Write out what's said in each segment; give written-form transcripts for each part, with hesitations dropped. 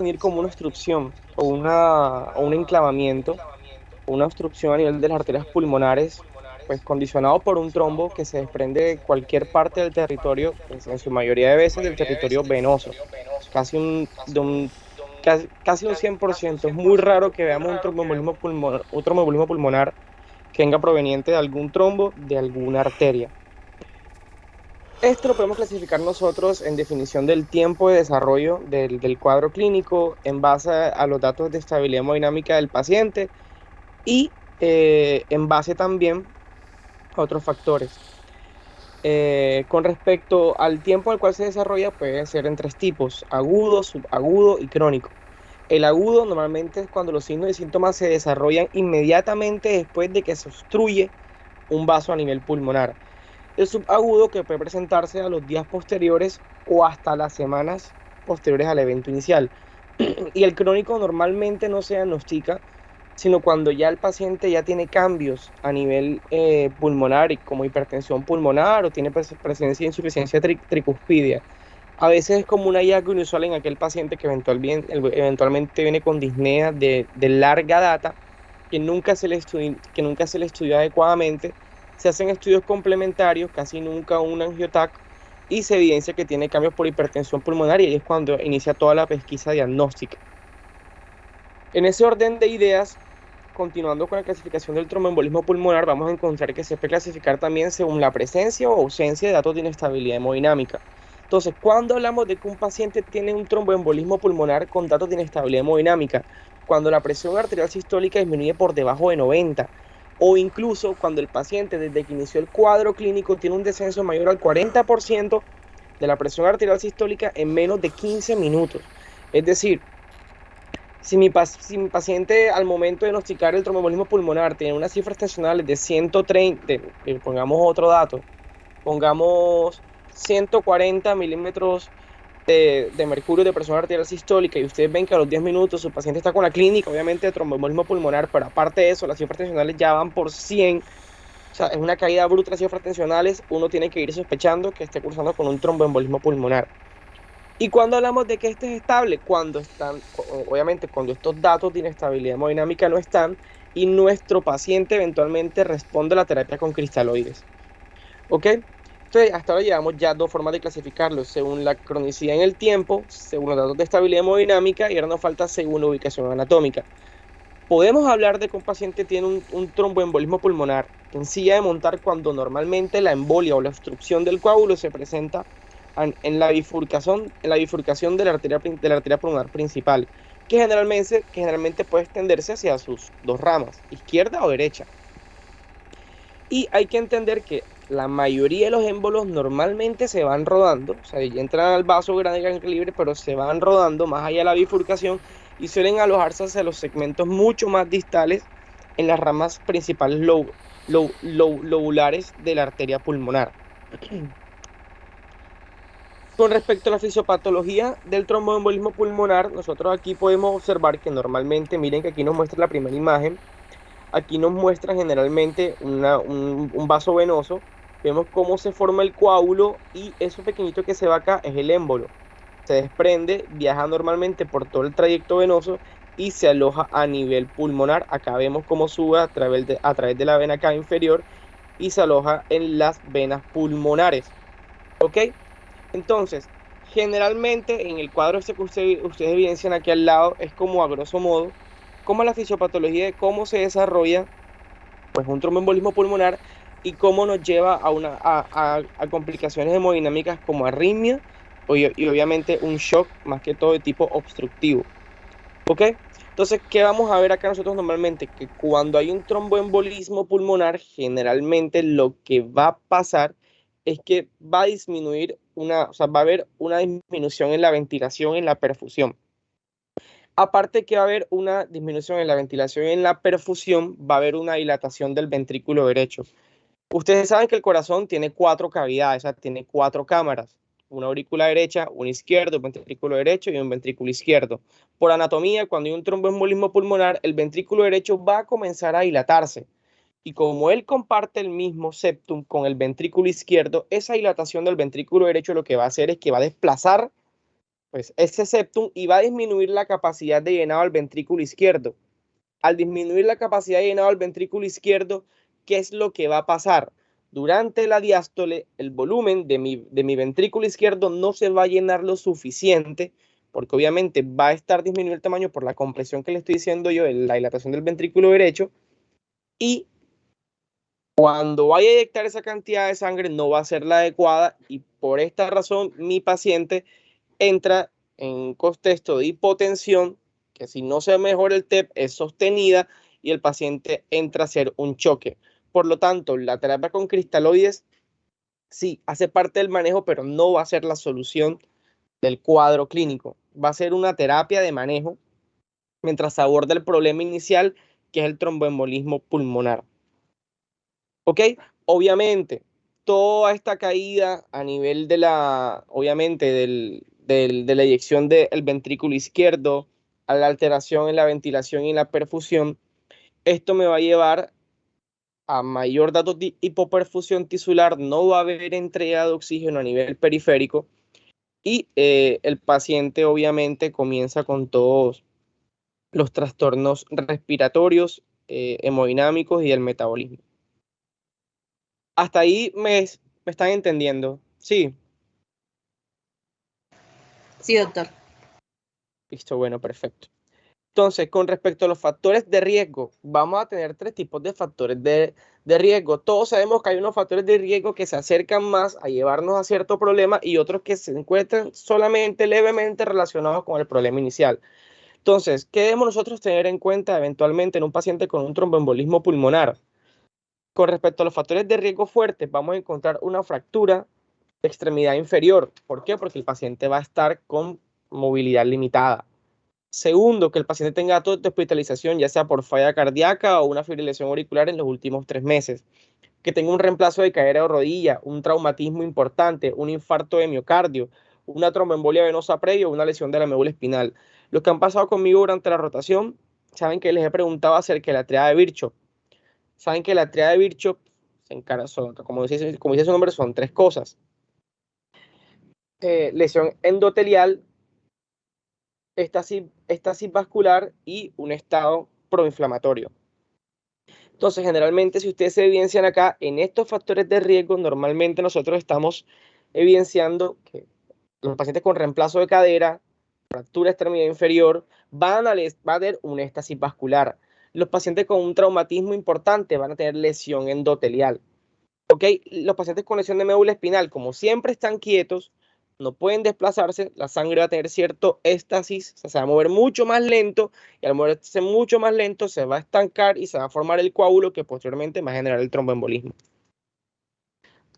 venir como una obstrucción o un enclavamiento, o una obstrucción a nivel de las arterias pulmonares, pues condicionado por un trombo que se desprende de cualquier parte del territorio, pues en su mayoría de veces del territorio venoso, casi casi un 100%. Es muy raro que veamos un tromboembolismo pulmonar que venga proveniente de algún trombo de alguna arteria. Esto lo podemos clasificar nosotros en definición del tiempo de desarrollo del cuadro clínico en base a los datos de estabilidad hemodinámica del paciente y en base también a otros factores. Con respecto al tiempo al cual se desarrolla, puede ser en tres tipos: agudo, subagudo y crónico. El agudo normalmente es cuando los signos y síntomas se desarrollan inmediatamente después de que se obstruye un vaso a nivel pulmonar. El subagudo, que puede presentarse a los días posteriores o hasta las semanas posteriores al evento inicial. Y el crónico normalmente no se diagnostica, sino cuando ya el paciente ya tiene cambios a nivel pulmonar, como hipertensión pulmonar o tiene presencia de insuficiencia tricuspidia. A veces es como un hallazgo inusual en aquel paciente que eventualmente viene con disnea de larga data, que nunca se le estudió adecuadamente. Se hacen estudios complementarios, casi nunca un angiotac, y se evidencia que tiene cambios por hipertensión pulmonar, y ahí es cuando inicia toda la pesquisa diagnóstica. En ese orden de ideas, continuando con la clasificación del tromboembolismo pulmonar, vamos a encontrar que se puede clasificar también según la presencia o ausencia de datos de inestabilidad hemodinámica. Entonces, cuando hablamos de que un paciente tiene un tromboembolismo pulmonar con datos de inestabilidad hemodinámica, cuando la presión arterial sistólica disminuye por debajo de 90, o incluso cuando el paciente desde que inició el cuadro clínico tiene un descenso mayor al 40% de la presión arterial sistólica en menos de 15 minutos. Es decir, si mi paciente al momento de diagnosticar el tromboembolismo pulmonar tiene unas cifras tensionales de 130, pongamos otro dato, pongamos 140 milímetros de mercurio de presión arterial sistólica, y ustedes ven que a los 10 minutos su paciente está con la clínica, obviamente, de tromboembolismo pulmonar, pero aparte de eso, las cifras tensionales ya van por 100, o sea, es una caída bruta de las cifras tensionales, uno tiene que ir sospechando que esté cursando con un tromboembolismo pulmonar. Y cuando hablamos de que este es estable, obviamente, cuando estos datos de inestabilidad hemodinámica no están y nuestro paciente eventualmente responde a la terapia con cristaloides. ¿Ok? Entonces, hasta ahora llevamos ya dos formas de clasificarlos: según la cronicidad en el tiempo, según los datos de estabilidad hemodinámica, y ahora nos falta según la ubicación anatómica. Podemos hablar de que un paciente tiene un tromboembolismo pulmonar en silla de montar cuando normalmente la embolia o la obstrucción del coágulo se presenta en la bifurcación de la arteria pulmonar principal, que generalmente puede extenderse hacia sus dos ramas, izquierda o derecha. Y hay que entender que la mayoría de los émbolos normalmente se van rodando, o sea, ya entran al vaso grande libre, pero se van rodando más allá de la bifurcación y suelen alojarse hacia los segmentos mucho más distales en las ramas principales lobulares de la arteria pulmonar. Con respecto a la fisiopatología del tromboembolismo pulmonar, nosotros aquí podemos observar que normalmente, miren que aquí nos muestra la primera imagen. Aquí nos muestra generalmente un vaso venoso. Vemos cómo se forma el coágulo, y eso pequeñito que se ve acá es el émbolo. Se desprende, viaja normalmente por todo el trayecto venoso y se aloja a nivel pulmonar. Acá vemos cómo sube a través de la vena cava inferior y se aloja en las venas pulmonares. ¿Ok? Entonces, generalmente en el cuadro este que ustedes evidencian aquí al lado es como, a grosso modo, como la fisiopatología de cómo se desarrolla pues un tromboembolismo pulmonar y cómo nos lleva a complicaciones hemodinámicas como arritmia y obviamente un shock, más que todo de tipo obstructivo. ¿Ok? Entonces, ¿qué vamos a ver acá nosotros normalmente? Que cuando hay un tromboembolismo pulmonar, generalmente lo que va a pasar es que va a disminuir o sea, va a haber una disminución en la ventilación, en la perfusión. Aparte que va a haber una disminución en la ventilación y en la perfusión, va a haber una dilatación del ventrículo derecho. Ustedes saben que el corazón tiene cuatro cavidades, o sea, tiene cuatro cámaras: una aurícula derecha, una izquierda, un ventrículo derecho y un ventrículo izquierdo. Por anatomía, cuando hay un tromboembolismo pulmonar, el ventrículo derecho va a comenzar a dilatarse. Y como él comparte el mismo septum con el ventrículo izquierdo, esa dilatación del ventrículo derecho lo que va a hacer es que va a desplazar pues, ese septum y va a disminuir la capacidad de llenado del ventrículo izquierdo. Al disminuir la capacidad de llenado del ventrículo izquierdo, ¿qué es lo que va a pasar? Durante la diástole, el volumen de mi ventrículo izquierdo no se va a llenar lo suficiente, porque obviamente va a estar disminuido el tamaño por la compresión que le estoy diciendo yo, la dilatación del ventrículo derecho, y cuando vaya a inyectar esa cantidad de sangre no va a ser la adecuada, y por esta razón mi paciente entra en un contexto de hipotensión, que si no se mejora el TEP es sostenida y el paciente entra a hacer un choque. Por lo tanto, la terapia con cristaloides sí hace parte del manejo, pero no va a ser la solución del cuadro clínico. Va a ser una terapia de manejo mientras aborda el problema inicial, que es el tromboembolismo pulmonar. ¿Ok? Obviamente, toda esta caída a nivel de la, obviamente, de la eyección del ventrículo izquierdo, a la alteración en la ventilación y la perfusión, esto me va a llevar a mayor datos de hipoperfusión tisular, no va a haber entrega de oxígeno a nivel periférico y el paciente obviamente comienza con todos los trastornos respiratorios, hemodinámicos y el metabolismo. Hasta ahí me están entendiendo. Sí, Sí, doctor. listo, bueno, perfecto. Entonces, con respecto a los factores de riesgo, vamos a tener tres tipos de factores de riesgo. Todos sabemos que hay unos factores de riesgo que se acercan más a llevarnos a cierto problema y otros que se encuentran solamente levemente relacionados con el problema inicial. Entonces, ¿qué debemos nosotros tener en cuenta eventualmente en un paciente con un tromboembolismo pulmonar? Con respecto a los factores de riesgo fuertes, vamos a encontrar una fractura de extremidad inferior. ¿Por qué? Porque el paciente va a estar con movilidad limitada. Segundo, que el paciente tenga datos de hospitalización, ya sea por falla cardíaca o una fibrilación auricular en los últimos 3 meses. Que tenga un reemplazo de cadera o rodilla, un traumatismo importante, un infarto de miocardio, una tromboembolia venosa previa o una lesión de la médula espinal. Los que han pasado conmigo durante la rotación saben que les he preguntado acerca de la triada de Virchow. Saben que la triada de Virchow se encara, como dice su nombre, son tres cosas. Lesión endotelial, estasis vascular y un estado proinflamatorio. Entonces, generalmente, si ustedes se evidencian acá en estos factores de riesgo, normalmente nosotros estamos evidenciando que los pacientes con reemplazo de cadera, fractura extremidad inferior, van a tener una estasis vascular. Los pacientes con un traumatismo importante van a tener lesión endotelial. ¿Ok? Los pacientes con lesión de médula espinal, como siempre están quietos, no pueden desplazarse, la sangre va a tener cierto éxtasis, o sea, se va a mover mucho más lento y al moverse mucho más lento se va a estancar y se va a formar el coágulo que posteriormente va a generar el tromboembolismo.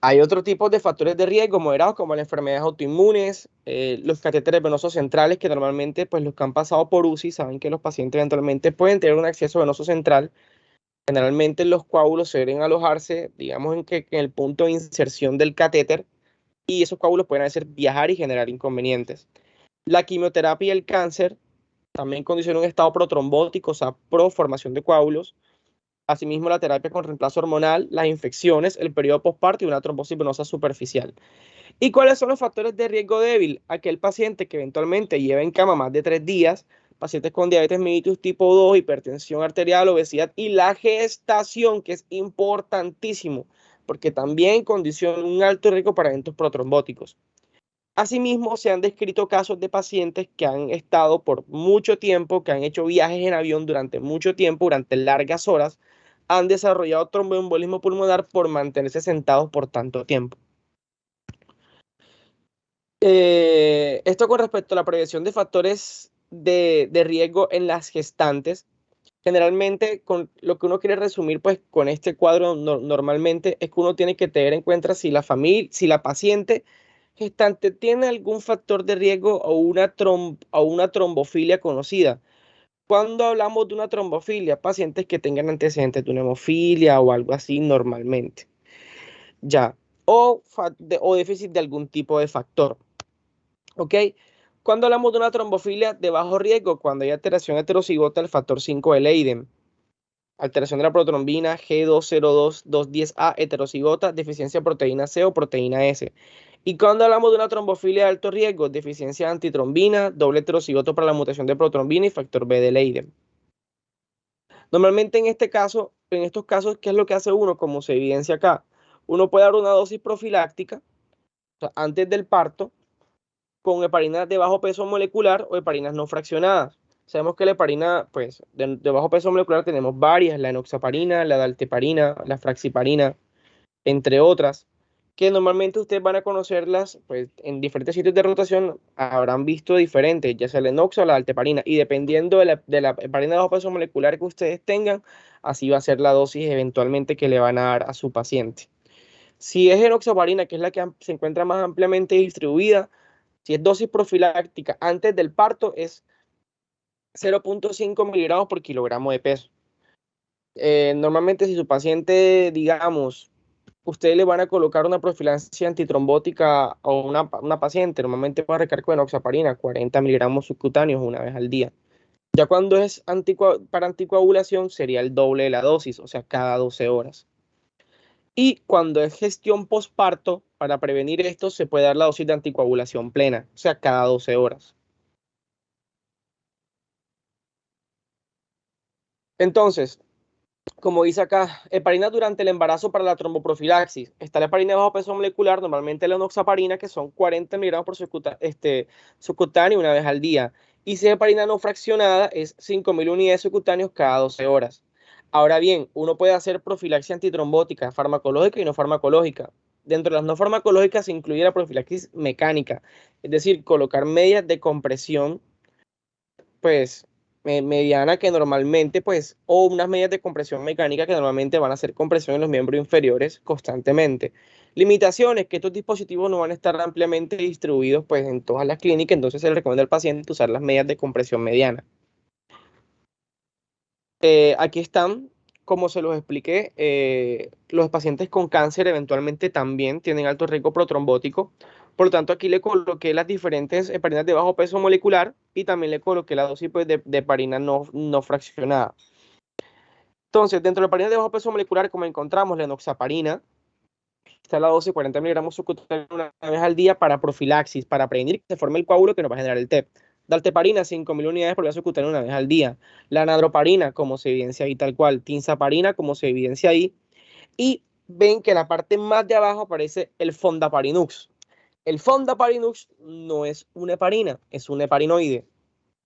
Hay otro tipo de factores de riesgo moderados como las enfermedades autoinmunes, los catéteres venosos centrales que normalmente pues los que han pasado por UCI saben que los pacientes eventualmente pueden tener un acceso venoso central. Generalmente los coágulos suelen alojarse, digamos, en el punto de inserción del catéter y esos coágulos pueden hacer viajar y generar inconvenientes. La quimioterapia y el cáncer también condicionan un estado protrombótico, o sea, proformación de coágulos. Asimismo, la terapia con reemplazo hormonal, las infecciones, el periodo postparto y una trombosis venosa superficial. ¿Y cuáles son los factores de riesgo débil? Aquel paciente que eventualmente lleva en cama más de 3 días, pacientes con diabetes mellitus tipo 2, hipertensión arterial, obesidad y la gestación, que es importantísimo, porque también condiciona un alto riesgo para eventos protrombóticos. Asimismo, se han descrito casos de pacientes que han estado por mucho tiempo, que han hecho viajes en avión durante mucho tiempo, durante largas horas, han desarrollado tromboembolismo pulmonar por mantenerse sentados por tanto tiempo. Esto con respecto a la prevención de factores de riesgo en las gestantes. Generalmente, con lo que uno quiere resumir, pues con este cuadro normalmente es que uno tiene que tener en cuenta si la familia, si la paciente gestante tiene algún factor de riesgo o una trombofilia conocida. Cuando hablamos de una trombofilia, pacientes que tengan antecedentes de una hemofilia o algo así normalmente. Ya, o déficit de algún tipo de factor. ¿Ok? Cuando hablamos de una trombofilia de bajo riesgo, cuando hay alteración heterocigota del factor 5 de Leiden, alteración de la protrombina G202-210A heterocigota, deficiencia de proteína C o proteína S. Y cuando hablamos de una trombofilia de alto riesgo, deficiencia de antitrombina, doble heterocigoto para la mutación de protrombina y factor B de Leiden. Normalmente en estos casos, ¿qué es lo que hace uno? Como se evidencia acá, uno puede dar una dosis profiláctica, o sea, antes del parto, con heparinas de bajo peso molecular o heparinas no fraccionadas. Sabemos que la heparina, pues, de bajo peso molecular tenemos varias, la enoxaparina, la dalteparina, la fraxiparina, entre otras, que normalmente ustedes van a conocerlas, pues, en diferentes sitios de rotación habrán visto diferentes, ya sea la enoxa o la dalteparina, y dependiendo de la heparina de bajo peso molecular que ustedes tengan, así va a ser la dosis eventualmente que le van a dar a su paciente. Si es enoxaparina, que es la que se encuentra más ampliamente distribuida, si es dosis profiláctica antes del parto, es 0.5 miligramos por kilogramo de peso. Normalmente si su paciente, digamos, ustedes le van a colocar una profilaxis antitrombótica a una paciente, normalmente va a recargar con enoxaparina, 40 miligramos subcutáneos una vez al día. Ya cuando es para anticoagulación sería el doble de la dosis, o sea, cada 12 horas. Y cuando es gestión postparto, para prevenir esto, se puede dar la dosis de anticoagulación plena, o sea, cada 12 horas. Entonces, como dice acá, heparina durante el embarazo para la tromboprofilaxis. Está la heparina de bajo peso molecular, normalmente la enoxaparina, que son 40 miligramos por subcutáneo una vez al día. Y si es heparina no fraccionada, es 5.000 unidades subcutáneos cada 12 horas. Ahora bien, uno puede hacer profilaxis antitrombótica, farmacológica y no farmacológica. Dentro de las no farmacológicas se incluye la profilaxis mecánica, es decir, colocar medias de compresión, pues mediana, que normalmente, pues, o unas medidas de compresión mecánica que normalmente van a hacer compresión en los miembros inferiores constantemente. Limitaciones, que estos dispositivos no van a estar ampliamente distribuidos, pues, en todas las clínicas, entonces se le recomienda al paciente usar las medidas de compresión mediana. Aquí están, como se los expliqué, los pacientes con cáncer eventualmente también tienen alto riesgo protrombótico. Por lo tanto, aquí le coloqué las diferentes heparinas de bajo peso molecular y también le coloqué la dosis, pues, de heparina no fraccionada. Entonces, dentro de la heparina de bajo peso molecular, como encontramos la enoxaparina, está la dosis 40 miligramos subcutáneo una vez al día para profilaxis, para prevenir que se forme el coágulo que nos va a generar el TEP. Dalteparina, 5.000 unidades por vía subcutánea una vez al día. La nadroparina, como se evidencia ahí tal cual. Tinzaparina, como se evidencia ahí. Y ven que en la parte más de abajo aparece el fondaparinux. El fondaparinux no es una heparina, es un heparinoide.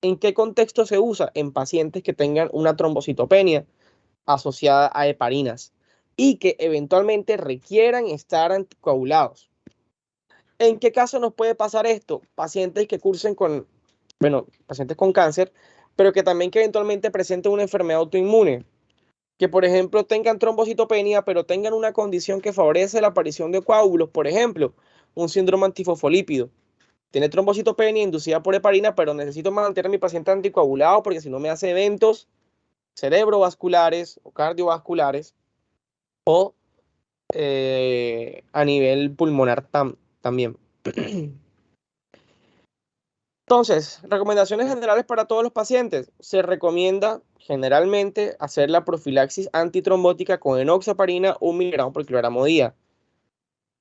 ¿En qué contexto se usa? En pacientes que tengan una trombocitopenia asociada a heparinas y que eventualmente requieran estar anticoagulados. ¿En qué caso nos puede pasar esto? Pacientes que cursen con, bueno, pacientes con cáncer, pero que también que eventualmente presenten una enfermedad autoinmune, que por ejemplo tengan trombocitopenia, pero tengan una condición que favorece la aparición de coágulos, por ejemplo, un síndrome antifosfolípido. Tiene trombocitopenia inducida por heparina, pero necesito mantener a mi paciente anticoagulado porque si no me hace eventos cerebrovasculares o cardiovasculares o a nivel pulmonar también. Entonces, recomendaciones generales para todos los pacientes. Se recomienda generalmente hacer la profilaxis antitrombótica con enoxaparina 1 miligramo por kilogramo día.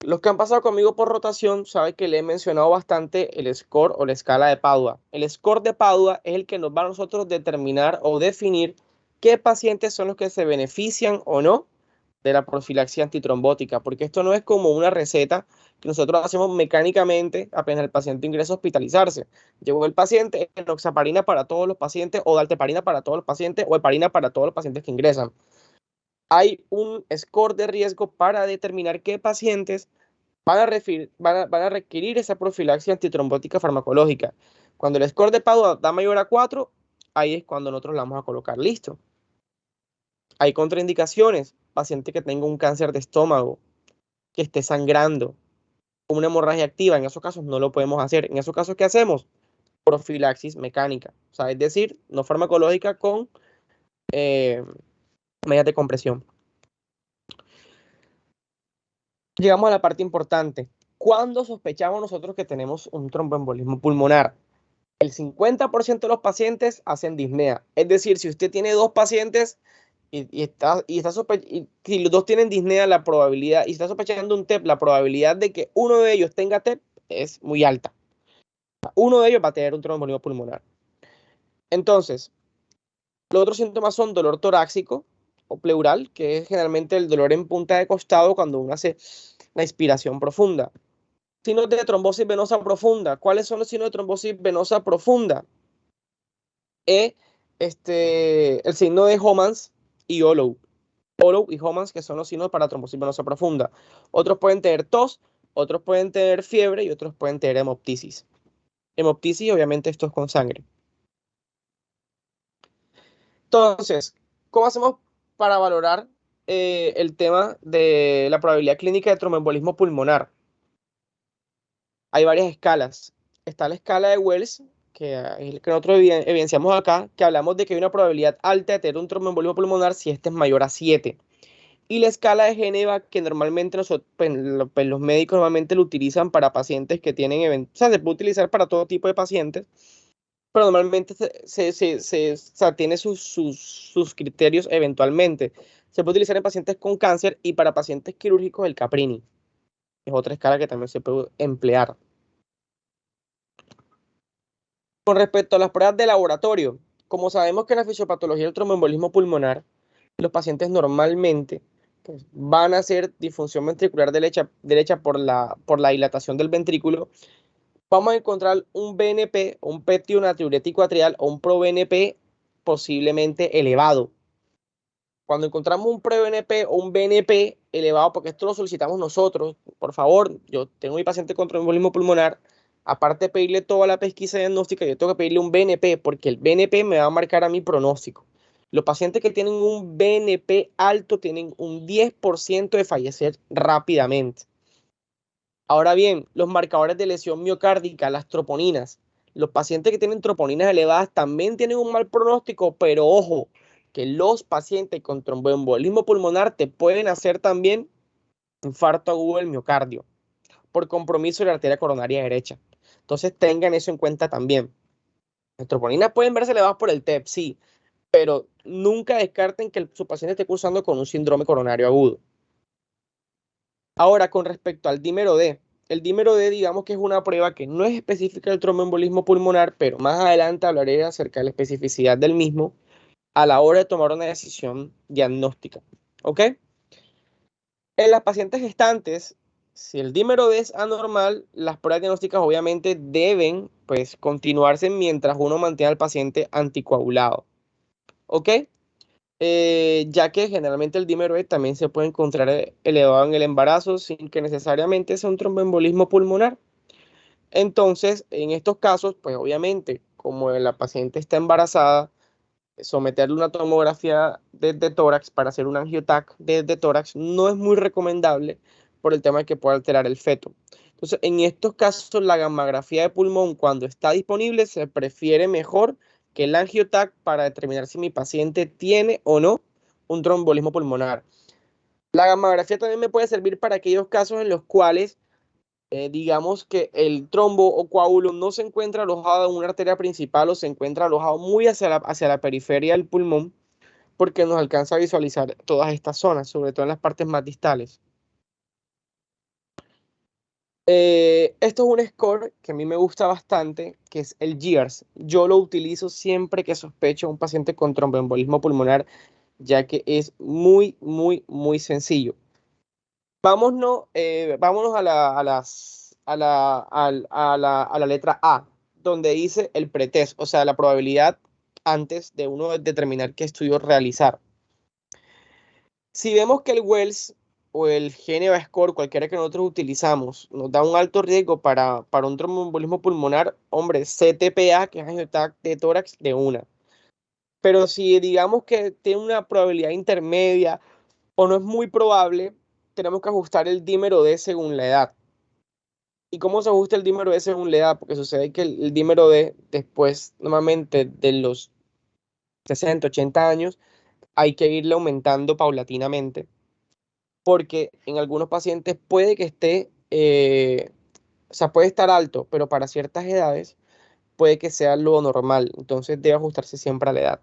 Los que han pasado conmigo por rotación saben que le he mencionado bastante el score o la escala de Padua. El score de Padua es el que nos va a nosotros determinar o definir qué pacientes son los que se benefician o no de la profilaxis antitrombótica, porque esto no es como una receta que nosotros hacemos mecánicamente apenas el paciente ingresa a hospitalizarse. Llegó el paciente, enoxaparina para todos los pacientes, o dalteparina para todos los pacientes, o heparina para todos los pacientes que ingresan. Hay un score de riesgo para determinar qué pacientes van a requerir esa profilaxis antitrombótica farmacológica. Cuando el score de Padua da mayor a 4, ahí es cuando nosotros la vamos a colocar listo. Hay contraindicaciones, paciente que tenga un cáncer de estómago, que esté sangrando, una hemorragia activa, en esos casos no lo podemos hacer. En esos casos, ¿qué hacemos? Profilaxis mecánica, o sea, es decir, no farmacológica con medidas de compresión. Llegamos a la parte importante. ¿Cuándo sospechamos nosotros que tenemos un tromboembolismo pulmonar? El 50% de los pacientes hacen disnea. Es decir, si usted tiene 2 pacientes y si los dos tienen disnea, la probabilidad, y está sospechando un TEP, la probabilidad de que uno de ellos tenga TEP es muy alta. Uno de ellos va a tener un tromboembolismo pulmonar. Entonces, los otros síntomas son dolor torácico o pleural, que es generalmente el dolor en punta de costado cuando uno hace la inspiración profunda. Signos de trombosis venosa profunda. ¿Cuáles son los signos de trombosis venosa profunda? El signo de Homans y Olow. Olow y Homans, que son los signos para trombosis venosa profunda. Otros pueden tener tos, otros pueden tener fiebre y otros pueden tener hemoptisis. Hemoptisis, obviamente, esto es con sangre. Entonces, ¿cómo hacemos para valorar el tema de la probabilidad clínica de tromboembolismo pulmonar? Hay varias escalas. Está la escala de Wells, que nosotros evidenciamos acá, que hablamos de que hay una probabilidad alta de tener un tromboembolismo pulmonar si este es mayor a 7. Y la escala de Geneva, que normalmente los médicos normalmente lo utilizan para pacientes que tienen, o sea, se puede utilizar para todo tipo de pacientes, pero normalmente o sea, tiene sus criterios eventualmente. Se puede utilizar en pacientes con cáncer y para pacientes quirúrgicos el Caprini. Es otra escala que también se puede emplear. Con respecto a las pruebas de laboratorio, como sabemos que en la fisiopatología del tromboembolismo pulmonar, los pacientes normalmente pues, van a hacer disfunción ventricular derecha por la dilatación del ventrículo. Vamos a encontrar un BNP, un péptido natriurético atrial o un proBNP posiblemente elevado. Cuando encontramos un pre-BNP o un BNP elevado, porque esto lo solicitamos nosotros, por favor, yo tengo mi paciente con tromboembolismo pulmonar, aparte de pedirle toda la pesquisa diagnóstica, yo tengo que pedirle un BNP, porque el BNP me va a marcar a mi pronóstico. Los pacientes que tienen un BNP alto tienen un 10% de fallecer rápidamente. Ahora bien, los marcadores de lesión miocárdica, las troponinas. Los pacientes que tienen troponinas elevadas también tienen un mal pronóstico, pero ojo, que los pacientes con tromboembolismo pulmonar te pueden hacer también infarto agudo del miocardio por compromiso de la arteria coronaria derecha. Entonces tengan eso en cuenta también. Las troponinas pueden verse elevadas por el TEP, sí, pero nunca descarten que su paciente esté cursando con un síndrome coronario agudo. Ahora, con respecto al dímero D, el dímero D, digamos que es una prueba que no es específica del tromboembolismo pulmonar, pero más adelante hablaré acerca de la especificidad del mismo a la hora de tomar una decisión diagnóstica. ¿Ok? En las pacientes gestantes, si el dímero D es anormal, las pruebas diagnósticas obviamente deben pues, continuarse mientras uno mantiene al paciente anticoagulado. ¿Ok? Ya que generalmente el dímero E también se puede encontrar elevado en el embarazo sin que necesariamente sea un tromboembolismo pulmonar. Entonces, en estos casos, pues obviamente, como la paciente está embarazada, someterle una tomografía desde tórax para hacer un angiotac desde tórax no es muy recomendable por el tema de que puede alterar el feto. Entonces, en estos casos, la gammagrafía de pulmón, cuando está disponible, se prefiere mejor que el angiotac para determinar si mi paciente tiene o no un trombolismo pulmonar. La gammagrafía también me puede servir para aquellos casos en los cuales digamos que el trombo o coágulo no se encuentra alojado en una arteria principal o se encuentra alojado muy hacia la periferia del pulmón, porque nos alcanza a visualizar todas estas zonas, sobre todo en las partes más distales. Esto es un score que a mí me gusta bastante, que es el GERS. Yo lo utilizo siempre que sospecho a un paciente con tromboembolismo pulmonar, ya que es muy, muy, muy sencillo. Vámonos a la letra A, donde dice el pretest, o sea, la probabilidad antes de uno determinar qué estudio realizar. Si vemos que el Wells o el Geneva Score, cualquiera que nosotros utilizamos, nos da un alto riesgo para un tromboembolismo pulmonar, hombre, CTPA, que es angiotac de tórax, de una. Pero si digamos que tiene una probabilidad intermedia o no es muy probable, tenemos que ajustar el dímero D según la edad. ¿Y cómo se ajusta el dímero D según la edad? Porque sucede que el dímero D, después, normalmente de los 60, 80 años, hay que irle aumentando paulatinamente, porque en algunos pacientes puede que esté, o sea, puede estar alto, pero para ciertas edades puede que sea lo normal. Entonces debe ajustarse siempre a la edad.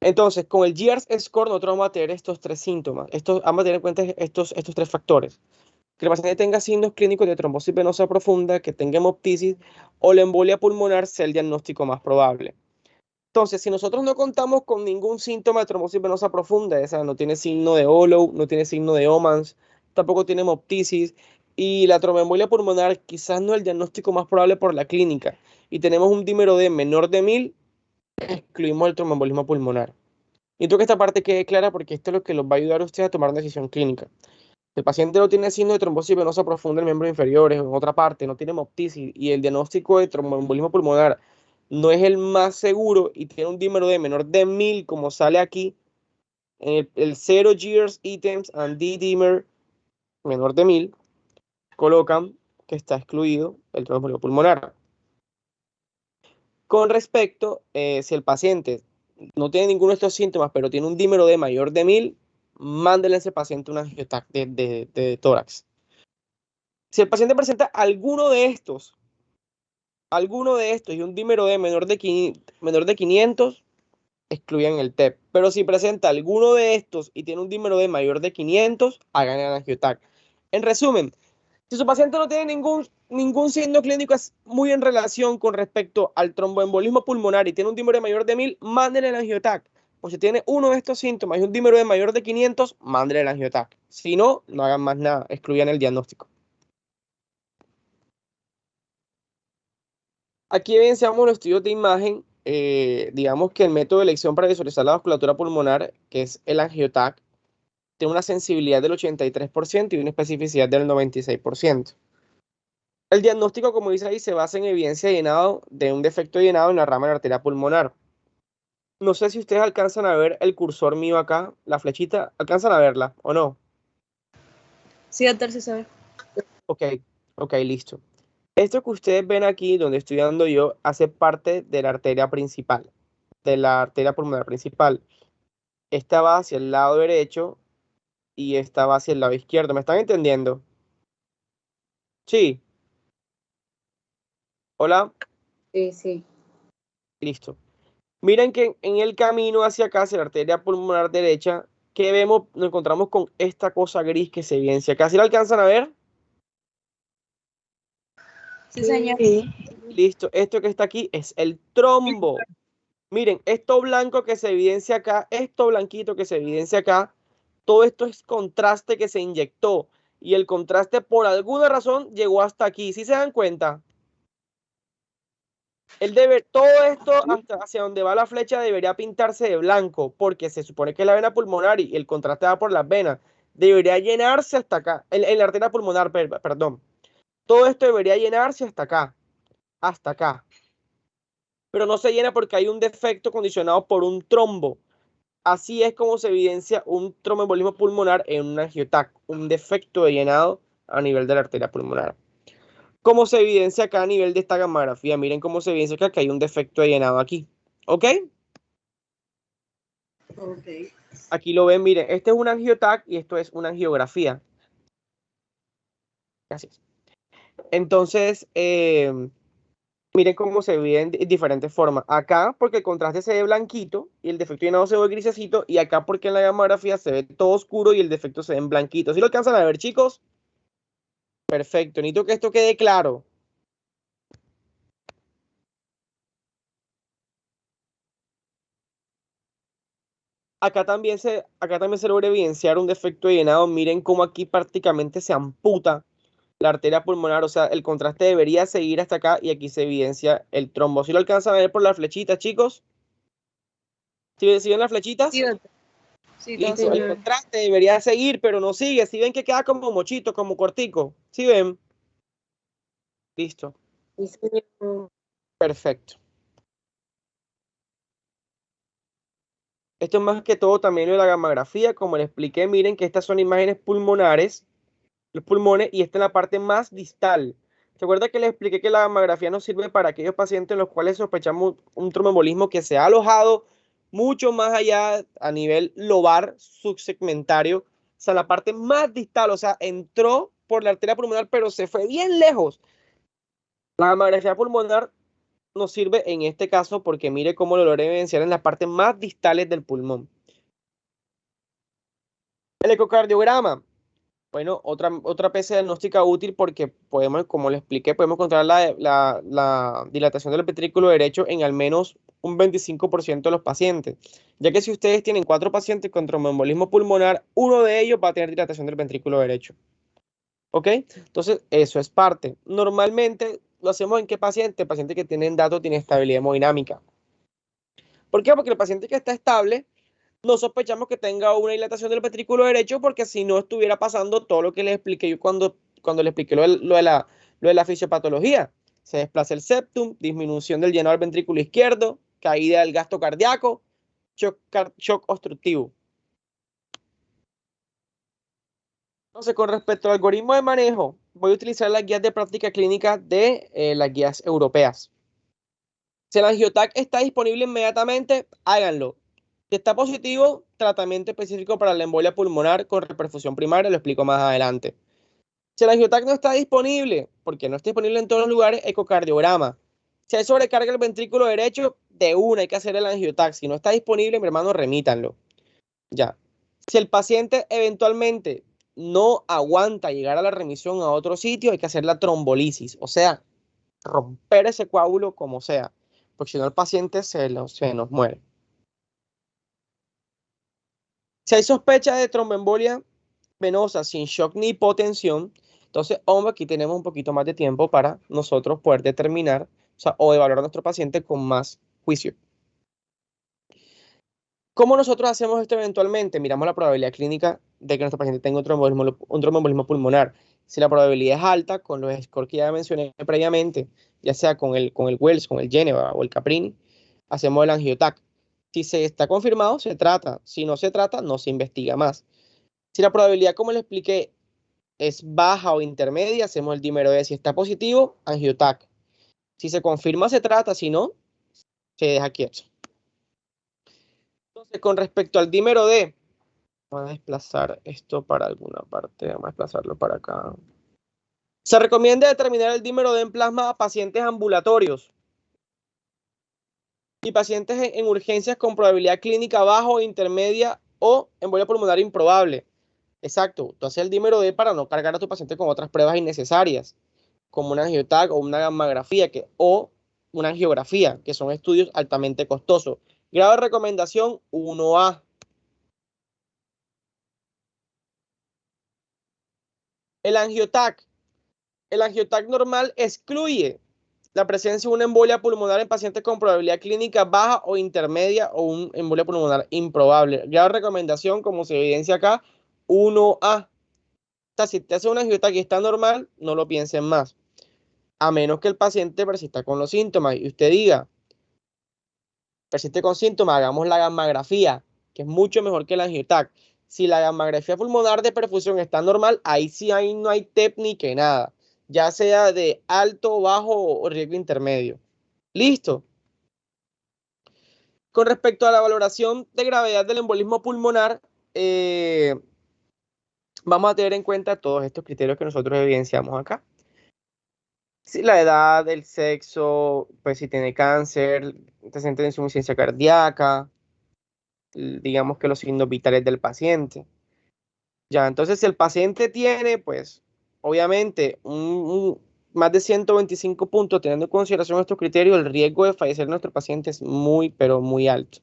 Entonces, con el GERS score nosotros vamos a tener estos tres síntomas. Vamos a tener en cuenta estos tres factores. Que el paciente tenga signos clínicos de trombosis venosa profunda, que tenga hemoptisis o la embolia pulmonar sea el diagnóstico más probable. Entonces, si nosotros no contamos con ningún síntoma de trombosis venosa profunda, esa no tiene signo de Hollow, no tiene signo de Omans, tampoco tiene hemoptisis, y la tromboembolia pulmonar quizás no es el diagnóstico más probable por la clínica, y tenemos un dímero D menor de 1000, excluimos el tromboembolismo pulmonar. Y creo que esta parte quede clara porque esto es lo que los va a ayudar a ustedes a tomar una decisión clínica. Si el paciente no tiene signo de trombosis venosa profunda en miembros inferiores o en otra parte, no tiene hemoptisis y el diagnóstico de tromboembolismo pulmonar no es el más seguro y tiene un dímero de menor de 1000, como sale aquí, en el 0 years items and D-dimer menor de 1000, colocan que está excluido el tromboembolismo pulmonar. Con respecto, si el paciente no tiene ninguno de estos síntomas, pero tiene un dímero de mayor de 1000, mándenle a ese paciente un angiotac de tórax. Si el paciente presenta alguno de estos y un dímero de menor de 500, excluyan el TEP. Pero si presenta alguno de estos y tiene un dímero de mayor de 500, hagan el angiotac. En resumen, si su paciente no tiene ningún signo clínico, es muy en relación con respecto al tromboembolismo pulmonar y tiene un dímero de mayor de 1000, mándenle el angiotac. O si tiene uno de estos síntomas y un dímero de mayor de 500, mándenle el angiotac. Si no, no hagan más nada, excluyan el diagnóstico. Aquí evidenciamos los estudios de imagen. Digamos que el método de elección para visualizar la vasculatura pulmonar, que es el angiotac, tiene una sensibilidad del 83% y una especificidad del 96%. El diagnóstico, como dice ahí, se basa en evidencia de llenado de un defecto de llenado en la rama de la arteria pulmonar. No sé si ustedes alcanzan a ver el cursor mío acá, la flechita, ¿alcanzan a verla o no? Sí, doctor, sí sabe. Ok, listo. Esto que ustedes ven aquí, donde estoy dando yo, hace parte de la arteria principal, de la arteria pulmonar principal. Esta va hacia el lado derecho y esta va hacia el lado izquierdo. ¿Me están entendiendo? Sí. Hola. Sí. Listo. Miren que en el camino hacia acá, hacia la arteria pulmonar derecha, ¿qué vemos? Nos encontramos con esta cosa gris que se evidencia acá. ¿Sí la alcanzan a ver? Sí, señor. Sí. Listo. Esto que está aquí es el trombo. Miren, esto blanco que se evidencia acá, esto blanquito que se evidencia acá, todo esto es contraste que se inyectó. Y el contraste por alguna razón llegó hasta aquí. ¿Sí se dan cuenta? Todo esto hacia donde va la flecha debería pintarse de blanco, porque se supone que es la vena pulmonar y el contraste va por las venas. Debería llenarse hasta acá, en la arteria pulmonar, perdón. Todo esto debería llenarse hasta acá. Pero no se llena porque hay un defecto condicionado por un trombo. Así es como se evidencia un tromboembolismo pulmonar en un angiotac, un defecto de llenado a nivel de la arteria pulmonar. Como se evidencia acá a nivel de esta gamografía, miren cómo se evidencia acá que hay un defecto de llenado aquí. ¿Ok? Ok. Aquí lo ven, miren, este es un angiotac y esto es una angiografía. Gracias. Entonces, miren cómo se ve en diferentes formas. Acá porque el contraste se ve blanquito y el defecto de llenado se ve grisecito, y acá porque en la gamografía se ve todo oscuro y el defecto se ve en blanquito. ¿Sí lo alcanzan a ver, chicos? Perfecto, necesito que esto quede claro. Acá también se logra evidenciar un defecto de llenado. Miren cómo aquí prácticamente se amputa la arteria pulmonar, o sea, el contraste debería seguir hasta acá y aquí se evidencia el trombo. ¿Sí lo alcanzan a ver por las flechitas, chicos? ¿Sí ven las flechitas? Sí, doctor. Sí, todo Listo, el señor. contraste debería seguir, pero no sigue. ¿Sí ven que queda como mochito, como cortico? ¿Sí ven? Listo, Sí, señor. perfecto. Esto es más que todo también lo de la gamografía. Como les expliqué, miren que estas son imágenes pulmonares, los pulmones, y esta es la parte más distal. ¿Se acuerda que les expliqué que la gamografía nos sirve para aquellos pacientes en los cuales sospechamos un tromboembolismo que se ha alojado mucho más allá a nivel lobar subsegmentario? O sea, la parte más distal, o sea, entró por la arteria pulmonar, pero se fue bien lejos. La gamografía pulmonar nos sirve en este caso porque mire cómo lo logra evidenciar en las partes más distales del pulmón. El ecocardiograma. Bueno, otra pieza diagnóstica útil porque podemos, como le expliqué, podemos encontrar la dilatación del ventrículo derecho en al menos un 25% de los pacientes, ya que si ustedes tienen 4 pacientes con tromboembolismo pulmonar, uno de ellos va a tener dilatación del ventrículo derecho. ¿Ok? Entonces, eso es parte. Normalmente, ¿lo hacemos en qué paciente? Pacientes que tienen datos de inestabilidad hemodinámica. ¿Por qué? Porque el paciente que está estable no sospechamos que tenga una dilatación del ventrículo derecho porque si no estuviera pasando todo lo que les expliqué yo cuando les expliqué lo de la fisiopatología. Se desplaza el septum, disminución del llenado del ventrículo izquierdo, caída del gasto cardíaco, shock obstructivo. Entonces, con respecto al algoritmo de manejo, voy a utilizar las guías de práctica clínica de las guías europeas. Si el angiotac está disponible inmediatamente, háganlo. Si está positivo, tratamiento específico para la embolia pulmonar con reperfusión primaria, lo explico más adelante. Si el angiotac no está disponible, porque no está disponible en todos los lugares, ecocardiograma. Si hay sobrecarga del ventrículo derecho, de una hay que hacer el angiotac. Si no está disponible, mi hermano, remítanlo. Ya. Si el paciente eventualmente no aguanta llegar a la remisión a otro sitio, hay que hacer la trombolisis, o sea, romper ese coágulo como sea, porque si no el paciente se nos muere. Si hay sospecha de tromboembolia venosa sin shock ni hipotensión, entonces, hombre, aquí tenemos un poquito más de tiempo para nosotros poder determinar, o evaluar a nuestro paciente con más juicio. ¿Cómo nosotros hacemos esto eventualmente? Miramos la probabilidad clínica de que nuestro paciente tenga un tromboembolismo pulmonar. Si la probabilidad es alta, con los scores que ya mencioné previamente, ya sea con el Wells, con el Geneva o el Caprini, hacemos el angiotac. Si se está confirmado, se trata. Si no se trata, no se investiga más. Si la probabilidad, como le expliqué, es baja o intermedia, hacemos el dímero D. Si está positivo, angiotac. Si se confirma, se trata. Si no, se deja quieto. Entonces, con respecto al dímero D, vamos a desplazar esto para alguna parte. Vamos a desplazarlo para acá. Se recomienda determinar el dímero D en plasma a pacientes ambulatorios y pacientes en urgencias con probabilidad clínica baja, intermedia o embolia pulmonar improbable. Exacto, tú haces el dímero D para no cargar a tu paciente con otras pruebas innecesarias, como una angiotac o una gammagrafía o una angiografía, que son estudios altamente costosos. Grado de recomendación 1A. El angiotac. El angiotac normal excluye la presencia de una embolia pulmonar en pacientes con probabilidad clínica baja o intermedia o un embolia pulmonar improbable. Grado de recomendación, como se evidencia acá, 1A. O sea, si te hace una angiotac y está normal, no lo piensen más. A menos que el paciente persista con los síntomas y usted diga, persiste con síntomas, hagamos la gammagrafía, que es mucho mejor que la angiotac. Si la gammagrafía pulmonar de perfusión está normal, ahí sí no hay TEP ni que nada, ya sea de alto, bajo o riesgo intermedio. Listo. Con respecto a la valoración de gravedad del embolismo pulmonar, vamos a tener en cuenta todos estos criterios que nosotros evidenciamos acá. Si la edad, el sexo, pues si tiene cáncer, antecedentes de insuficiencia cardíaca, digamos que los signos vitales del paciente. Ya, entonces si el paciente tiene, pues, obviamente, más de 125 puntos, teniendo en consideración estos criterios, el riesgo de fallecer de nuestro paciente es muy, pero muy alto.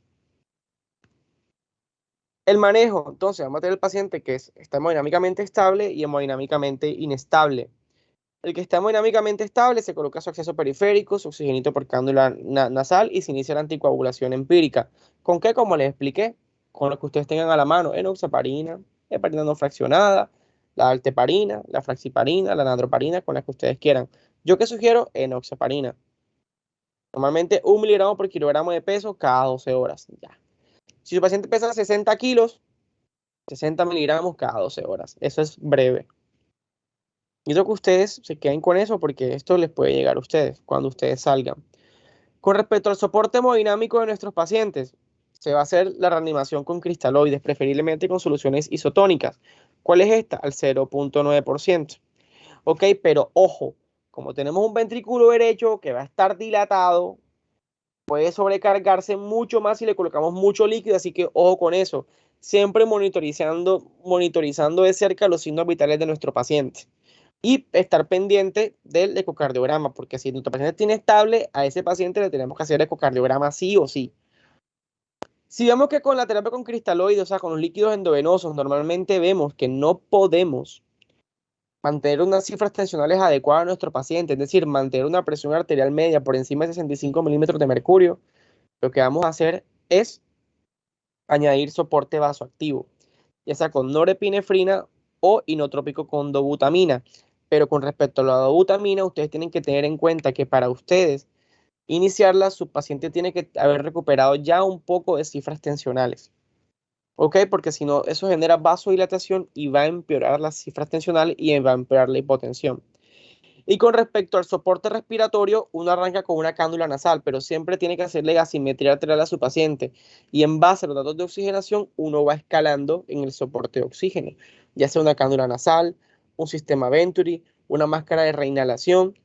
El manejo, entonces, vamos a tener el paciente que está hemodinámicamente estable y hemodinámicamente inestable. El que está hemodinámicamente estable se coloca su acceso periférico, su oxigenito por cánula nasal y se inicia la anticoagulación empírica. ¿Con qué? Como les expliqué, con lo que ustedes tengan a la mano, enoxaparina, heparina no fraccionada, la alteparina, la fraxiparina, la nadroparina, con las que ustedes quieran. Yo que sugiero enoxaparina. Normalmente 1 miligramo por kilogramo de peso cada 12 horas. Ya. Si su paciente pesa 60 kilos, 60 miligramos cada 12 horas. Eso es breve. Y creo que ustedes se queden con eso porque esto les puede llegar a ustedes cuando ustedes salgan. Con respecto al soporte hemodinámico de nuestros pacientes, se va a hacer la reanimación con cristaloides, preferiblemente con soluciones isotónicas. ¿Cuál es esta? Al 0.9%. Ok, pero ojo, como tenemos un ventrículo derecho que va a estar dilatado, puede sobrecargarse mucho más si le colocamos mucho líquido, así que ojo con eso. Siempre monitorizando de cerca los signos vitales de nuestro paciente. Y estar pendiente del ecocardiograma, porque si nuestro paciente tiene estable, a ese paciente le tenemos que hacer ecocardiograma sí o sí. Si vemos que con la terapia con cristaloides, o sea, con los líquidos endovenosos, normalmente vemos que no podemos mantener unas cifras tensionales adecuadas a nuestro paciente, es decir, mantener una presión arterial media por encima de 65 milímetros de mercurio, lo que vamos a hacer es añadir soporte vasoactivo, ya sea con norepinefrina o inotrópico con dobutamina. Pero con respecto a la dobutamina, ustedes tienen que tener en cuenta que para ustedes iniciarla, su paciente tiene que haber recuperado ya un poco de cifras tensionales. ¿Ok? Porque si no, eso genera vasodilatación y va a empeorar las cifras tensionales y va a empeorar la hipotensión. Y con respecto al soporte respiratorio, uno arranca con una cánula nasal, pero siempre tiene que hacerle gasimetría arterial a su paciente. Y en base a los datos de oxigenación, uno va escalando en el soporte de oxígeno, ya sea una cánula nasal, un sistema Venturi, una máscara de reinhalación,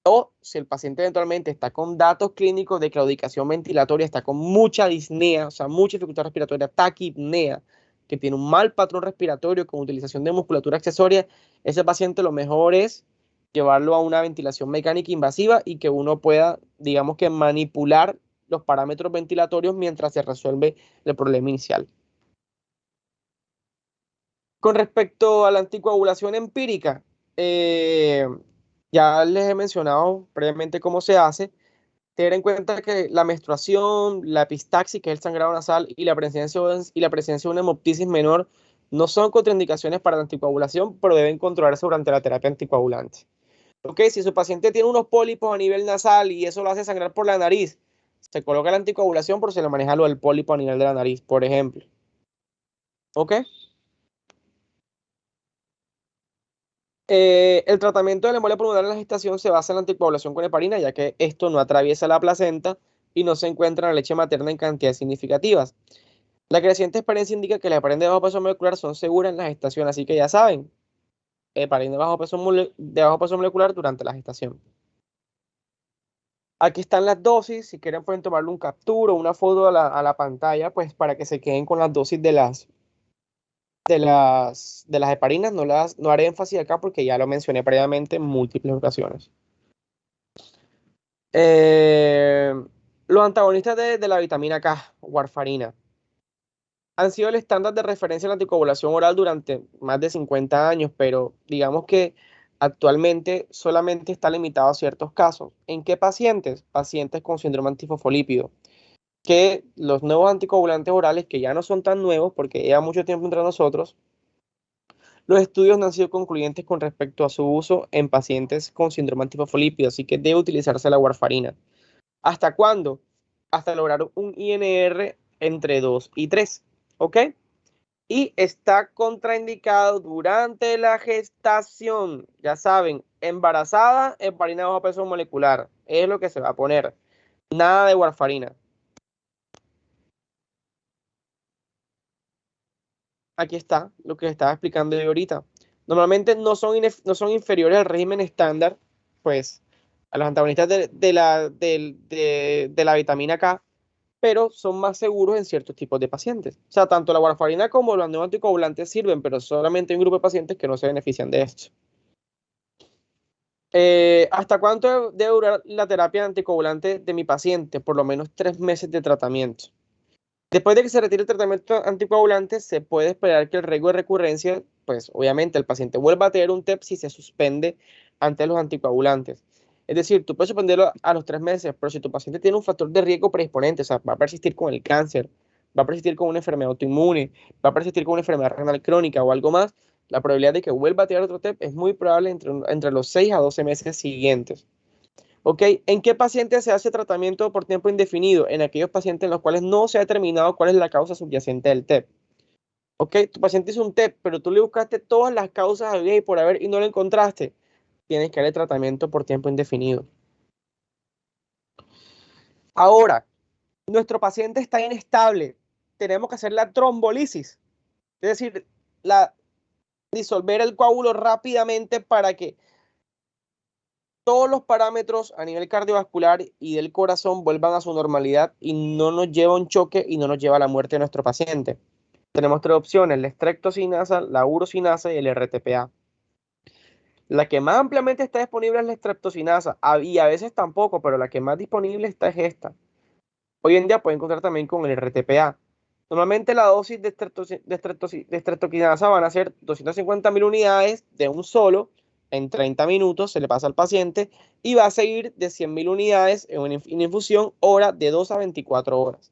o si el paciente eventualmente está con datos clínicos de claudicación ventilatoria, está con mucha disnea, o sea, mucha dificultad respiratoria, taquipnea, que tiene un mal patrón respiratorio con utilización de musculatura accesoria, ese paciente lo mejor es llevarlo a una ventilación mecánica invasiva y que uno pueda, digamos que manipular los parámetros ventilatorios mientras se resuelve el problema inicial. Con respecto a la anticoagulación empírica, ya les he mencionado previamente cómo se hace. Tener en cuenta que la menstruación, la epistaxis, que es el sangrado nasal, y la presencia de una hemoptisis menor no son contraindicaciones para la anticoagulación, pero deben controlarse durante la terapia anticoagulante. Ok, si su paciente tiene unos pólipos a nivel nasal y eso lo hace sangrar por la nariz, se coloca la anticoagulación, pero se le maneja lo del pólipo a nivel de la nariz, por ejemplo. Ok. El tratamiento de la embolia pulmonar en la gestación se basa en la anticoagulación con heparina, ya que esto no atraviesa la placenta y no se encuentra en la leche materna en cantidades significativas. La creciente experiencia indica que las heparinas de bajo peso molecular son seguras en la gestación, así que ya saben, heparina de bajo peso molecular durante la gestación. Aquí están las dosis, si quieren pueden tomarle un captura o una foto a la pantalla, pues para que se queden con las dosis de las heparinas. No haré énfasis acá porque ya lo mencioné previamente en múltiples ocasiones. Eh, los antagonistas de la vitamina K, warfarina, han sido el estándar de referencia en la anticoagulación oral durante más de 50 años, pero digamos que actualmente solamente está limitado a ciertos casos. ¿En qué pacientes? Pacientes con síndrome antifosfolípido, que los nuevos anticoagulantes orales, que ya no son tan nuevos porque llevan mucho tiempo entre nosotros, los estudios no han sido concluyentes con respecto a su uso en pacientes con síndrome antifosfolípido, así que debe utilizarse la warfarina. ¿Hasta cuándo? Hasta lograr un INR entre 2 y 3, ¿ok? Y está contraindicado durante la gestación. Ya saben, embarazada, heparina bajo peso molecular. Es lo que se va a poner. Nada de warfarina. Aquí está lo que estaba explicando yo ahorita. Normalmente no son inferiores al régimen estándar, pues, a los antagonistas de la vitamina K, pero son más seguros en ciertos tipos de pacientes. O sea, tanto la warfarina como los nuevos anticoagulantes sirven, pero solamente hay un grupo de pacientes que no se benefician de esto. ¿Hasta cuánto debe durar la terapia anticoagulante de mi paciente? Por lo menos 3 meses de tratamiento. Después de que se retire el tratamiento anticoagulante, se puede esperar que el riesgo de recurrencia, pues obviamente el paciente vuelva a tener un TEP si se suspende ante los anticoagulantes. Es decir, tú puedes suspenderlo a los 3 meses, pero si tu paciente tiene un factor de riesgo predisponente, o sea, va a persistir con el cáncer, va a persistir con una enfermedad autoinmune, va a persistir con una enfermedad renal crónica o algo más, la probabilidad de que vuelva a tener otro TEP es muy probable entre los 6 a 12 meses siguientes. ¿Ok? ¿En qué pacientes se hace tratamiento por tiempo indefinido? En aquellos pacientes en los cuales no se ha determinado cuál es la causa subyacente del TEP. ¿Ok? Tu paciente hizo un TEP, pero tú le buscaste todas las causas habidas y por haber y no lo encontraste. Tienes que darle tratamiento por tiempo indefinido. Ahora, nuestro paciente está inestable. Tenemos que hacer la trombolisis. Es decir, disolver el coágulo rápidamente para que todos los parámetros a nivel cardiovascular y del corazón vuelvan a su normalidad y no nos lleva a un choque y no nos lleva a la muerte de nuestro paciente. Tenemos tres opciones: la streptocinasa, la urocinasa y el RTPA. La que más ampliamente está disponible es la streptocinasa, y a veces tampoco, pero la que más disponible está es esta. Hoy en día pueden encontrar también con el RTPA. Normalmente la dosis de streptocinasa van a ser 250.000 unidades de un solo, en 30 minutos se le pasa al paciente, y va a seguir de 100.000 unidades en una infusión hora de 2 a 24 horas.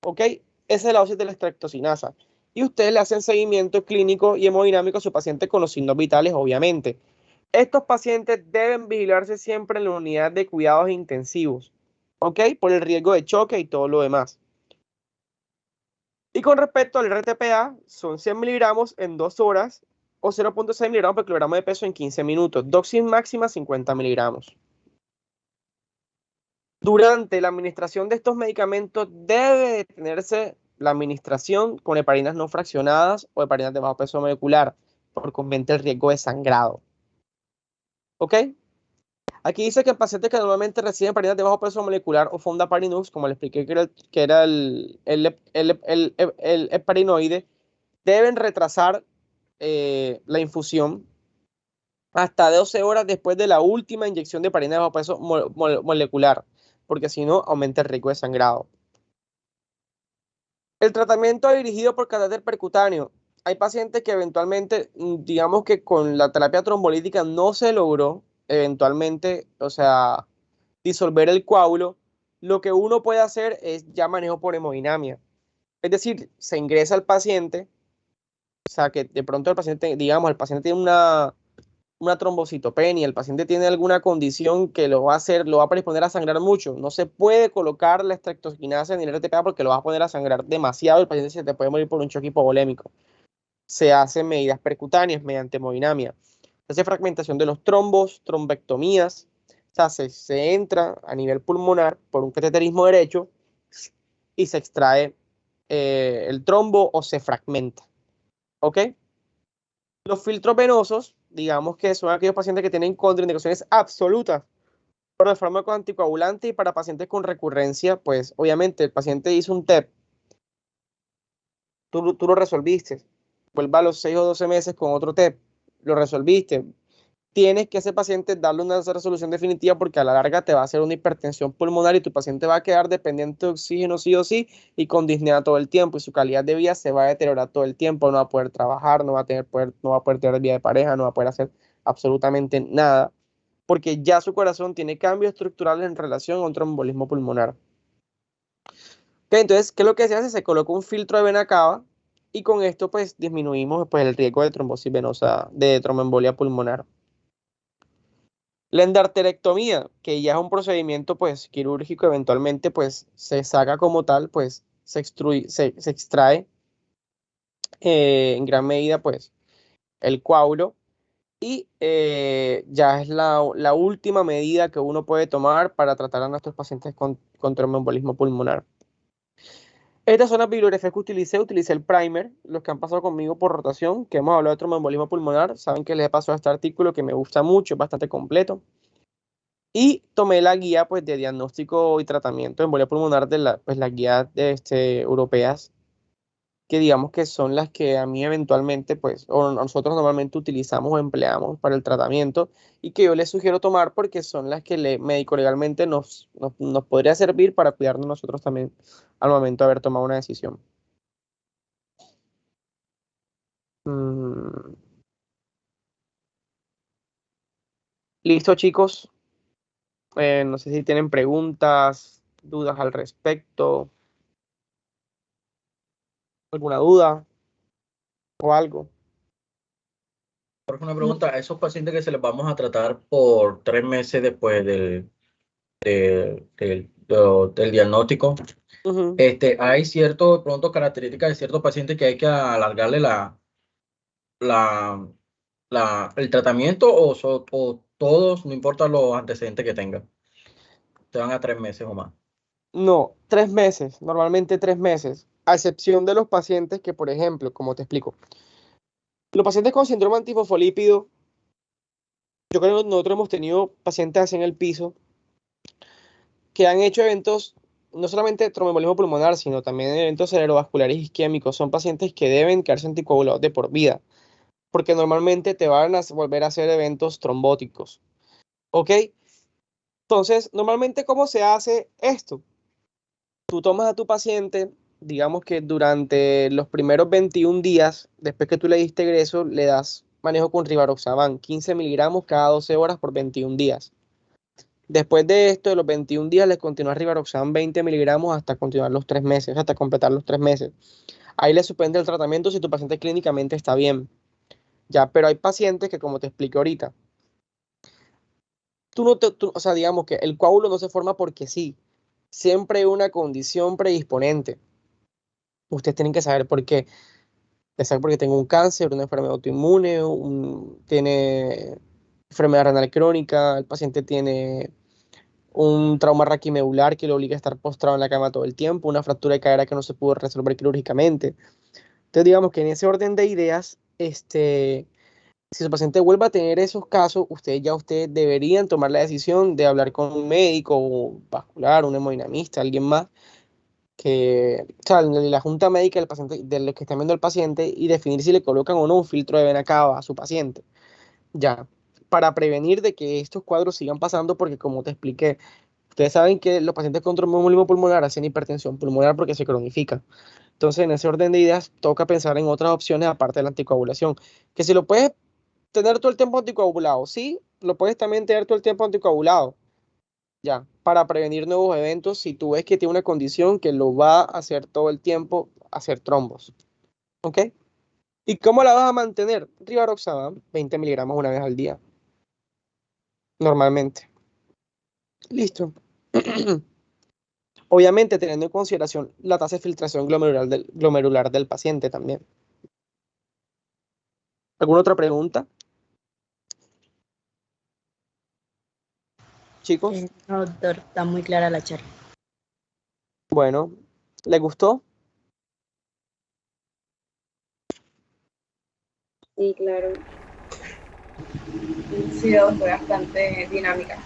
¿Ok? Esa es la dosis de la streptocinasa. Y ustedes le hacen seguimiento clínico y hemodinámico a su paciente con los signos vitales, obviamente. Estos pacientes deben vigilarse siempre en la unidad de cuidados intensivos, ¿ok? Por el riesgo de choque y todo lo demás. Y con respecto al RTPA, son 100 miligramos en 2 horas o 0.6 miligramos por kilogramo de peso en 15 minutos. Dosis máxima 50 miligramos. Durante la administración de estos medicamentos debe detenerse la administración con heparinas no fraccionadas o heparinas de bajo peso molecular, porque aumenta el riesgo de sangrado. ¿Ok? Aquí dice que en pacientes que normalmente reciben heparinas de bajo peso molecular o fondaparinux, como le expliqué que era el heparinoide, deben retrasar la infusión hasta 12 horas después de la última inyección de heparina de bajo peso molecular, porque si no, aumenta el riesgo de sangrado. El tratamiento dirigido por catéter percutáneo. Hay pacientes que eventualmente, digamos que con la terapia trombolítica no se logró eventualmente, o sea, disolver el coágulo. Lo que uno puede hacer es ya manejo por hemodinamia. Es decir, se ingresa al paciente, o sea, que de pronto el paciente, digamos, el paciente tiene una trombocitopenia, el paciente tiene alguna condición que lo va a predisponer a sangrar mucho. No se puede colocar la estreptocinasa en el RTPA porque lo va a poner a sangrar demasiado y el paciente se te puede morir por un choque hipovolémico. Se hacen medidas percutáneas mediante hemodinamia. Se hace fragmentación de los trombos, trombectomías. O sea, se entra a nivel pulmonar por un cateterismo derecho y se extrae el trombo o se fragmenta. ¿Ok? Los filtros venosos, digamos que son aquellos pacientes que tienen contraindicaciones absolutas por el fármaco anticoagulante, y para pacientes con recurrencia, pues obviamente el paciente hizo un TEP, tú lo resolviste, vuelva a los 6 o 12 meses con otro TEP, lo resolviste. Tienes que a ese paciente darle una resolución definitiva porque a la larga te va a hacer una hipertensión pulmonar y tu paciente va a quedar dependiente de oxígeno sí o sí y con disnea todo el tiempo, y su calidad de vida se va a deteriorar todo el tiempo, no va a poder trabajar, no va a poder tener vida de pareja, no va a poder hacer absolutamente nada porque ya su corazón tiene cambios estructurales en relación a un tromboembolismo pulmonar. Okay, entonces, ¿qué es lo que se hace? Se coloca un filtro de vena cava y con esto pues disminuimos pues, el riesgo de trombosis venosa, de tromboembolia pulmonar. La endarterectomía, que ya es un procedimiento pues quirúrgico, eventualmente pues se saca como tal, pues se extrae en gran medida pues el coágulo y ya es la última medida que uno puede tomar para tratar a nuestros pacientes con tromboembolismo pulmonar. Estas son las bibliografías que utilicé el primer, los que han pasado conmigo por rotación, que hemos hablado de tromboembolismo pulmonar, saben que les he pasado este artículo que me gusta mucho, es bastante completo. Y tomé la guía pues, de diagnóstico y tratamiento de embolia pulmonar de las guías europeas, que digamos que son las que a mí eventualmente, pues, o nosotros normalmente utilizamos o empleamos para el tratamiento y que yo les sugiero tomar porque son las que médico legalmente nos podría servir para cuidarnos nosotros también al momento de haber tomado una decisión. Mm. Listo, chicos. No sé si tienen preguntas, dudas al respecto, alguna duda o algo. Por una pregunta, a esos pacientes que se les vamos a tratar por 3 meses después del diagnóstico, Ujú. hay cierto, pronto características de ciertos pacientes que hay que alargarle el tratamiento o todos, no importa los antecedentes que tengan, se van a 3 meses o más. No, 3 meses, normalmente 3 meses, a excepción de los pacientes que, por ejemplo, como te explico, los pacientes con síndrome antifosfolípido Yo creo que nosotros hemos tenido pacientes así en el piso que han hecho eventos, no solamente de tromboembolismo pulmonar, sino también eventos cerebrovasculares isquémicos. Son pacientes que deben quedarse anticoagulados de por vida, porque normalmente te van a volver a hacer eventos trombóticos. ¿Ok? Entonces, normalmente, ¿cómo se hace esto? Tú tomas a tu paciente, digamos que durante los primeros 21 días, después que tú le diste egreso, le das manejo con rivaroxaban, 15 miligramos cada 12 horas por 21 días. Después de esto, de los 21 días, le continúas rivaroxaban 20 miligramos hasta continuar los 3 meses, hasta completar los 3 meses. Ahí le suspende el tratamiento si tu paciente clínicamente está bien. Ya, pero hay pacientes que, como te expliqué ahorita, o sea, digamos que el coágulo no se forma porque sí. Siempre hay una condición predisponente. Ustedes tienen que saber por qué. Ya sea porque tengo un cáncer, una enfermedad autoinmune, tiene enfermedad renal crónica, el paciente tiene un trauma raquimedular que lo obliga a estar postrado en la cama todo el tiempo, una fractura de cadera que no se pudo resolver quirúrgicamente. Entonces, digamos que en ese orden de ideas, si su paciente vuelve a tener esos casos, ustedes deberían tomar la decisión de hablar con un médico o vascular, un hemodinamista, alguien más, o sea, la junta médica del paciente, de los que están viendo al paciente y definir si le colocan o no un filtro de vena cava a su paciente. Ya, para prevenir de que estos cuadros sigan pasando, porque como te expliqué, ustedes saben que los pacientes con tromboembolismo pulmonar hacen hipertensión pulmonar porque se cronifica. Entonces, en ese orden de ideas, toca pensar en otras opciones aparte de la anticoagulación. Que si lo puedes tener todo el tiempo anticoagulado, sí, lo puedes también tener todo el tiempo anticoagulado, ya, para prevenir nuevos eventos si tú ves que tiene una condición que lo va a hacer todo el tiempo, hacer trombos. ¿Ok? ¿Y cómo la vas a mantener? Rivaroxaban, 20 miligramos una vez al día, normalmente. Listo. Obviamente teniendo en consideración la tasa de filtración glomerular del paciente también. ¿Alguna otra pregunta, chicos? No, doctor, está muy clara la charla. Bueno, ¿les gustó? Sí, claro. Sí, fue bastante dinámica.